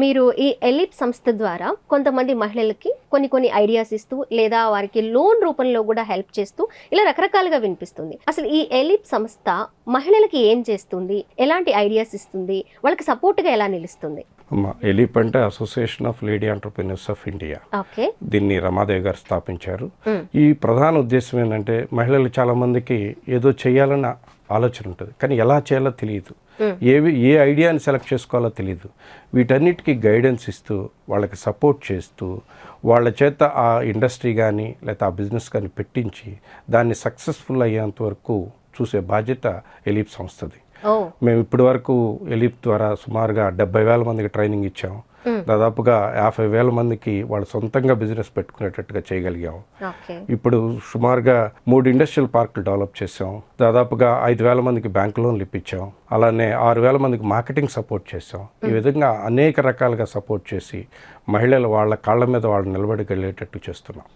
మీరు ఈ ఎలిప్ సంస్థ ద్వారా కొంతమంది మహిళలకి కొన్ని ఐడియాస్ ఇస్తూ లేదా వారికి లోన్ రూపంలో కూడా హెల్ప్ చేస్తూ ఇలా రకరకాలుగా వినిపిస్తుంది. అసలు ఈ ఎలిప్ సంస్థ మహిళలకి ఏం చేస్తుంది, ఎలాంటి ఐడియాస్ ఇస్తుంది, వాళ్ళకి సపోర్ట్గా ఎలా నిలుస్తుంది? ఎలిప్ అంటే association of lady entrepreneurs of India. Okay. దీన్ని రమాదేవి గారు స్థాపించారు. ఈ ప్రధాన ఉద్దేశం ఏంటంటే మహిళలు చాలా మందికి ఏదో చేయాలన్న ఆలోచన ఉంటుంది, కానీ ఎలా చేయాలో తెలియదు, ఏ ఐడియాని సెలెక్ట్ చేసుకోవాలో తెలియదు. వీటన్నిటికీ గైడెన్స్ ఇస్తూ వాళ్ళకి సపోర్ట్ చేస్తూ వాళ్ళ చేత ఆ ఇండస్ట్రీ కానీ లేకపోతే ఆ బిజినెస్ కానీ పెట్టించి దాన్ని సక్సెస్ఫుల్ అయ్యేంత వరకు చూసే బాధ్యత ఎలిప్ సంస్థది. మేము ఇప్పటి వరకు ఎలిప్ ద్వారా సుమారుగా 70,000 మందికి ట్రైనింగ్ ఇచ్చాం. దాదాపుగా 50,000 మందికి వాళ్ళు సొంతంగా బిజినెస్ పెట్టుకునేటట్టుగా చేయగలిగాం. ఇప్పుడు సుమారుగా 3 ఇండస్ట్రియల్ పార్కులు డెవలప్ చేసాం. దాదాపుగా 5,000 మందికి బ్యాంక్ లోన్లు ఇప్పించాం. అలానే 6,000 మందికి మార్కెటింగ్ సపోర్ట్ చేసాం. ఈ విధంగా అనేక రకాలుగా సపోర్ట్ చేసి మహిళలు వాళ్ళ కాళ్ళ మీద వాళ్ళు నిలబడగలిగేటట్టు చేస్తున్నాం.